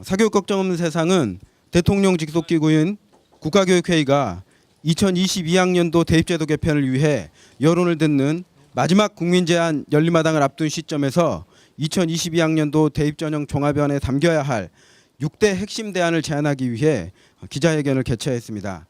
사교육 걱정 없는 세상은 대통령 직속기구인 국가교육회의가 2022학년도 대입제도 개편을 위해 여론을 듣는 마지막 국민제안 열린마당을 앞둔 시점에서 2022학년도 대입전형 종합안에 담겨야 할 6대 핵심 대안을 제안하기 위해 기자회견을 개최했습니다.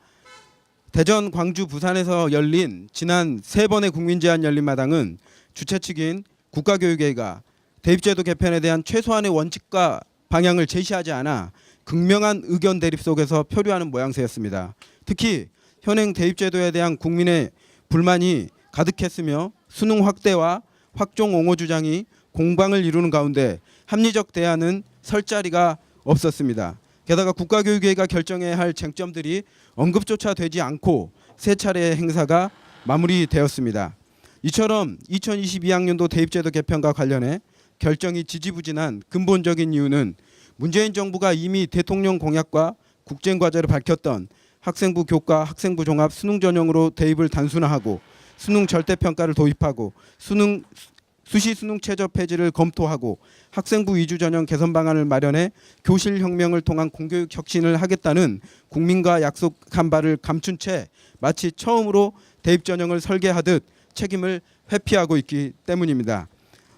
대전, 광주, 부산에서 열린 지난 3번의 국민제안 열린마당은 주최 측인 국가교육회의가 대입제도 개편에 대한 최소한의 원칙과 방향을 제시하지 않아 극명한 의견 대립 속에서 표류하는 모양새였습니다. 특히 현행 대입제도에 대한 국민의 불만이 가득했으며 수능 확대와 확종 옹호 주장이 공방을 이루는 가운데 합리적 대안은 설 자리가 없었습니다. 게다가 국가교육회의가 결정해야 할 쟁점들이 언급조차 되지 않고 세 차례의 행사가 마무리되었습니다. 이처럼 2022학년도 대입제도 개편과 관련해 결정이 지지부진한 근본적인 이유는 문재인 정부가 이미 대통령 공약과 국정과제로 밝혔던 학생부 교과, 학생부 종합, 수능 전형으로 대입을 단순화하고 수능 절대평가를 도입하고 수시 수능 최저 폐지를 검토하고 학생부 위주 전형 개선 방안을 마련해 교실 혁명을 통한 공교육 혁신을 하겠다는 국민과 약속한 바를 감춘 채 마치 처음으로 대입 전형을 설계하듯 책임을 회피하고 있기 때문입니다.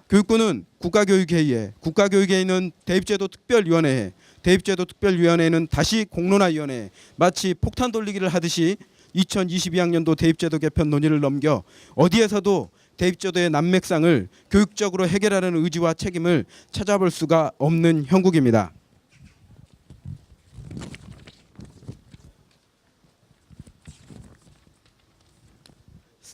교육부는 국가교육회의에, 국가교육회의는 대입제도 특별위원회에, 대입제도 특별위원회는 다시 공론화위원회에 마치 폭탄 돌리기를 하듯이 2022학년도 대입제도 개편 논의를 넘겨 어디에서도 대입제도의 난맥상을 교육적으로 해결하려는 의지와 책임을 찾아볼 수가 없는 형국입니다.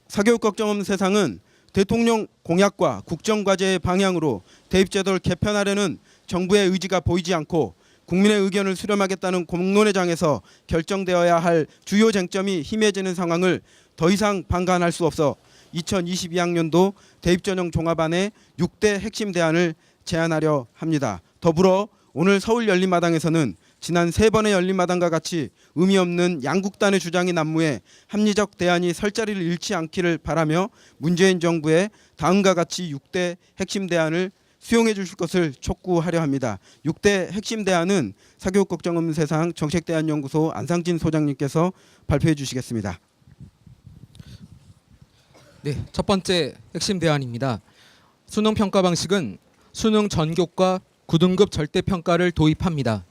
사교육 걱정 없는 세상은 대통령 공약과 국정과제의 방향으로 대입제도를 개편하려는 정부의 의지가 보이지 않고 국민의 의견을 수렴하겠다는 공론회장에서 결정되어야 할 주요 쟁점이 희미해지는 상황을 더 이상 방관할 수 없어 2022학년도 대입전형 종합안의 6대 핵심 대안을 제안하려 합니다. 더불어 오늘 서울 열린마당에서는 지난 3번의 열린마당과 같이 의미 없는 양국단의 주장이 난무해 합리적 대안이 설 자리를 잃지 않기를 바라며 문재인 정부의 다음과 같이 6대 핵심 대안을 수용해 주실 것을 촉구하려 합니다. 6대 핵심 대안은 사교육 걱정 없는 세상 정책대안연구소 안상진 소장님께서 발표해 주시겠습니다. 네, 첫 번째 핵심 대안입니다. 수능 평가 방식은 수능 전교과 9등급 절대평가를 도입합니다.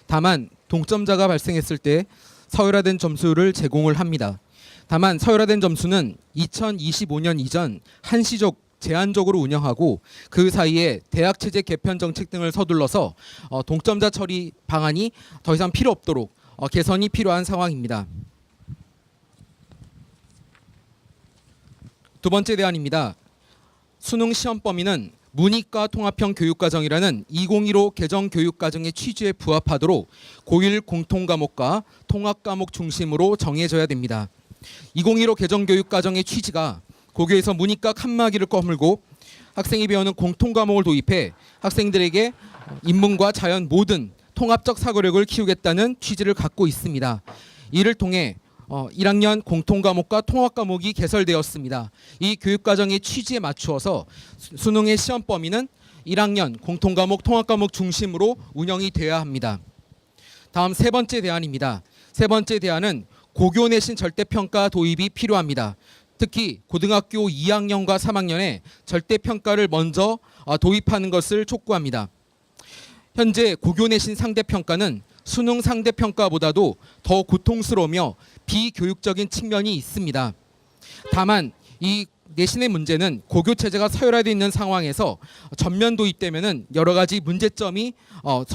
다만 동점자가 발생했을 때 서열화된 점수를 제공을 합니다. 다만 서열화된 점수는 2025년 이전 한시적 제한적으로 운영하고 그 사이에 대학 체제 개편 정책 등을 서둘러서 동점자 처리 방안이 더 이상 필요 없도록 개선이 필요한 상황입니다. 두 번째 대안입니다. 수능 시험 범위는 문이과 통합형 교육과정이라는 2015 개정 교육과정의 취지에 부합하도록 고1 공통과목과 통합과목 중심으로 정해져야 됩니다. 2015 개정 교육과정의 취지가 고교에서 문이과 칸막이를 꺼물고 학생이 배우는 공통과목을 도입해 학생들에게 인문과 자연 모든 통합적 사고력을 키우겠다는 취지를 갖고 있습니다. 이를 통해 1학년 공통과목과 통합과목이 개설되었습니다. 이 교육과정의 취지에 맞추어서 수능의 시험 범위는 1학년 공통과목 통합과목 중심으로 운영이 되어야 합니다. 다음 세 번째 대안입니다. 세 번째 대안은 고교 내신 절대평가 도입이 필요합니다. 특히 고등학교 2학년과 3학년에 절대평가를 먼저 도입하는 것을 촉구합니다. 현재 고교 내신 상대평가는 수능 상대평가보다도 더 고통스러우며 비교육적인 측면이 있습니다. 다만 이 내신의 문제는 고교 체제가 서열화되어 있는 상황에서 전면 도입되면은 여러 가지 문제점이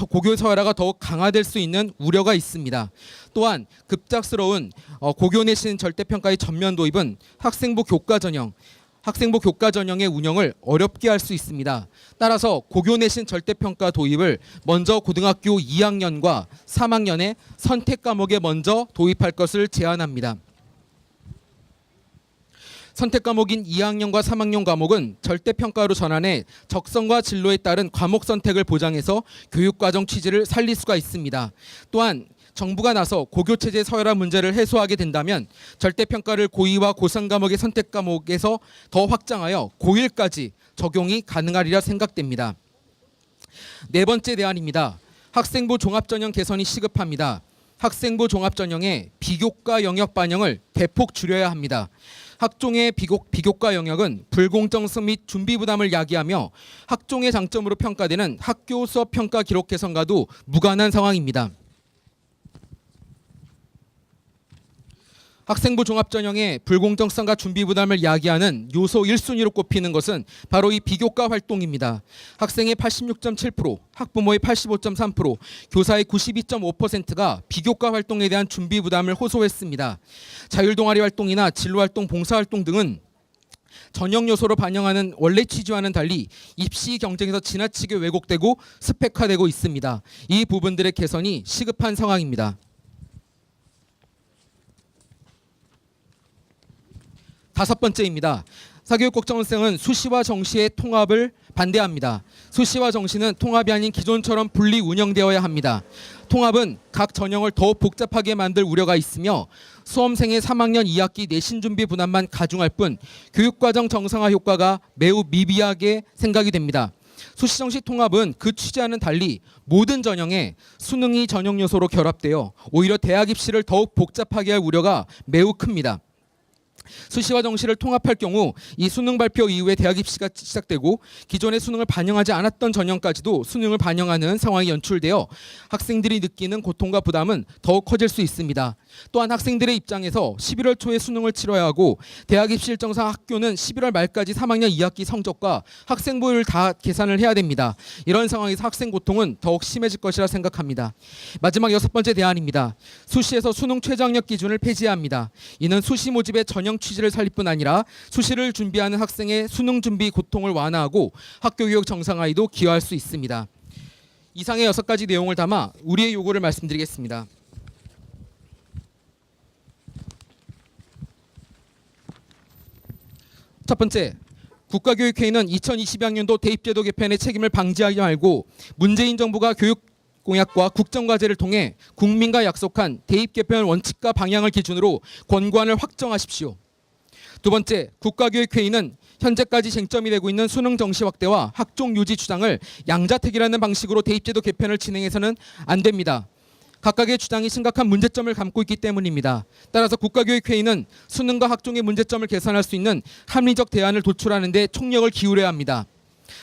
고교 서열화가 더욱 강화될 수 있는 우려가 있습니다. 또한 급작스러운 고교 내신 절대평가의 전면 도입은 학생부 교과 전형의 운영을 어렵게 할 수 있습니다. 따라서 고교 내신 절대평가 도입을 먼저 고등학교 2학년과 3학년의 선택 과목에 먼저 도입할 것을 제안합니다. 선택 과목인 2학년과 3학년 과목은 절대평가로 전환해 적성과 진로에 따른 과목 선택을 보장해서 교육과정 취지를 살릴 수가 있습니다. 또한 정부가 나서 고교체제 서열화 문제를 해소하게 된다면 절대평가를 고2와 고3 과목의 선택 과목에서 더 확장하여 고1까지 적용이 가능하리라 생각됩니다. 네 번째 대안입니다. 학생부 종합전형 개선이 시급합니다. 학생부 종합전형의 비교과 영역 반영을 대폭 줄여야 합니다. 학종의 비교과 영역은 불공정성 및 준비 부담을 야기하며 학종의 장점으로 평가되는 학교 수업 평가 기록 개선과도 무관한 상황입니다. 학생부 종합전형의 불공정성과 준비 부담을 야기하는 요소 1순위로 꼽히는 것은 바로 이 비교과 활동입니다. 학생의 86.7%, 학부모의 85.3%, 교사의 92.5%가 비교과 활동에 대한 준비 부담을 호소했습니다. 자율동아리 활동이나 진로활동, 봉사활동 등은 전형 요소로 반영하는 원래 취지와는 달리 입시 경쟁에서 지나치게 왜곡되고 스펙화되고 있습니다. 이 부분들의 개선이 시급한 상황입니다. 다섯 번째입니다. 사교육걱정원생은 수시와 정시의 통합을 반대합니다. 수시와 정시는 통합이 아닌 기존처럼 분리 운영되어야 합니다. 통합은 각 전형을 더욱 복잡하게 만들 우려가 있으며 수험생의 3학년 2학기 내신 준비 부담만 가중할 뿐 교육과정 정상화 효과가 매우 미비하게 생각이 됩니다. 수시정시 통합은 그 취지와는 달리 모든 전형에 수능이 전형 요소로 결합되어 오히려 대학 입시를 더욱 복잡하게 할 우려가 매우 큽니다. 수시와 정시를 통합할 경우 이 수능 발표 이후에 대학 입시가 시작되고 기존의 수능을 반영하지 않았던 전형까지도 수능을 반영하는 상황이 연출되어 학생들이 느끼는 고통과 부담은 더욱 커질 수 있습니다. 또한 학생들의 입장에서 11월 초에 수능을 치러야 하고 대학 입시 일정상 학교는 11월 말까지 3학년 2학기 성적과 학생부를 다 계산을 해야 됩니다. 이런 상황에서 학생 고통은 더욱 심해질 것이라 생각합니다. 마지막 여섯 번째 대안입니다. 수시에서 수능 최저학력 기준을 폐지해야 합니다. 이는 수시 모집의 전형 취지를 살릴 뿐 아니라 수시를 준비하는 학생의 수능 준비 고통을 완화하고 학교 교육 정상화에도 기여할 수 있습니다. 이상의 6가지 내용을 담아 우리의 요구를 말씀드리겠습니다. 첫 번째, 국가교육회의는 2022학년도 대입제도 개편의 책임을 방지하지 말고 문재인 정부가 교육 공약과 국정과제를 통해 국민과 약속한 대입 개편 원칙과 방향을 기준으로 권고안을 확정하십시오. 두 번째, 국가교육회의는 현재까지 쟁점이 되고 있는 수능 정시 확대와 학종 유지 주장을 양자택일하는 방식으로 대입제도 개편을 진행해서는 안 됩니다. 각각의 주장이 심각한 문제점을 담고 있기 때문입니다. 따라서 국가교육회의는 수능과 학종의 문제점을 개선할 수 있는 합리적 대안을 도출하는 데 총력을 기울여야 합니다.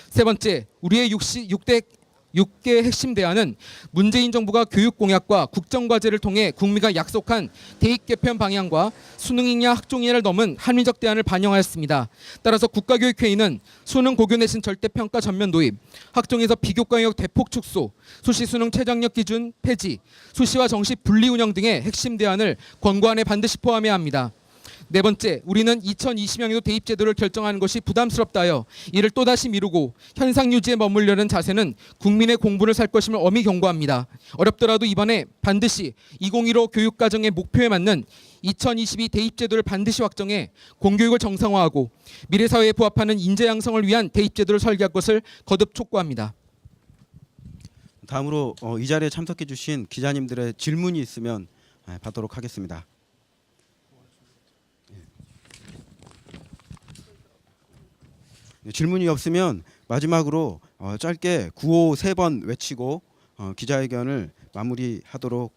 세 번째, 우리의 6개 핵심 대안은 문재인 정부가 교육공약과 국정과제를 통해 국민과 약속한 대입 개편 방향과 수능이냐 학종이냐를 넘은 합리적 대안을 반영하였습니다. 따라서 국가교육회의는 수능 고교 내신 절대평가 전면 도입, 학종에서 비교과 영역 대폭 축소, 수시 수능 최저학력 기준 폐지, 수시와 정시 분리 운영 등의 핵심 대안을 권고안에 반드시 포함해야 합니다. 네 번째, 우리는 2020학년도 대입제도를 결정하는 것이 부담스럽다 하여 이를 또다시 미루고 현상 유지에 머물려는 자세는 국민의 공부를 살 것임을 엄히 경고합니다. 어렵더라도 이번에 반드시 2015 교육과정의 목표에 맞는 2022 대입제도를 반드시 확정해 공교육을 정상화하고 미래사회에 부합하는 인재 양성을 위한 대입제도를 설계할 것을 거듭 촉구합니다. 다음으로 이 자리에 참석해 주신 기자님들의 질문이 있으면 받도록 하겠습니다. 질문이 없으면 마지막으로 짧게 구호 3번 외치고 기자회견을 마무리하도록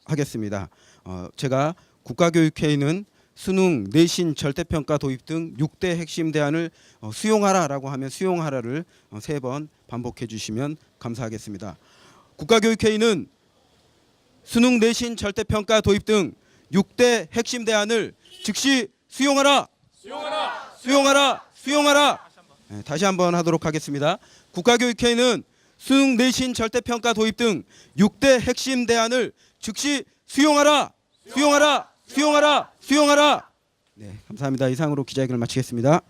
하겠습니다. 제가 국가교육회의는 수능, 내신, 절대평가 도입 등 6대 핵심 대안을 수용하라라고 하면 수용하라를 3번 반복해 주시면 감사하겠습니다. 국가교육회의는 수능, 내신, 절대평가 도입 등 6대 핵심 대안을 즉시 수용하라! 수용하라! 수용하라! 수용하라! 네, 다시 한번 하도록 하겠습니다. 국가교육회의는 수능, 내신, 절대평가 도입 등 6대 핵심 대안을 즉시 수용하라! 수용하라! 수용하라! 수용하라! 네, 감사합니다. 이상으로 기자회견을 마치겠습니다.